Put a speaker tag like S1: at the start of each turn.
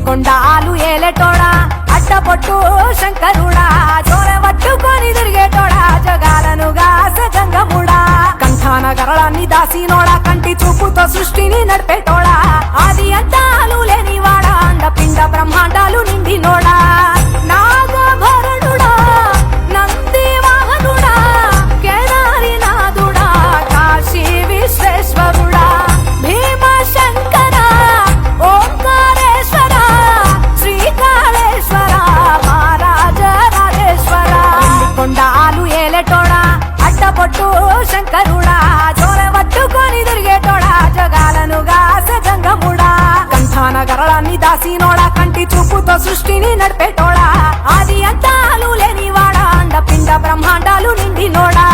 S1: కొండాలు ఏలేటోడా అడ్డపొట్టు శంకరుడా చోరె పట్టుకొని తిరిగేటోడా జగాలను గాసె గంగముడా కంఠాన గరళాన్ని దాసినోడా కంటి చూపుతో సృష్టిని నడిపేటోడా ఆది అంతాలు లేనివాడా అండ పిండ బ్రహ్మాండాలు నిండినోడా నాగభరణుడా నంది వాహనుడా కేదారి నాథుడా కాశీ విశ్వేశ్వరుడా భీమ శంకర ఓంకారేశ్వర శ్రీకాళేశ్వర మహారాజ రాజేశ్వర కొండాలు ఏలేటోడా అడ్డపొట్టు శంకరుడా చోరె పట్టుకొని తిరిగేటోడా జగాలను గాసె గంగముడా కంఠాన గరళాన్ని దాసినోడా కంటి చూపుతో సృష్టిని నడిపేటోడా ఆది అంతాలు లేనివాడా అండ పిండ బ్రహ్మాండాలు నిండినోడా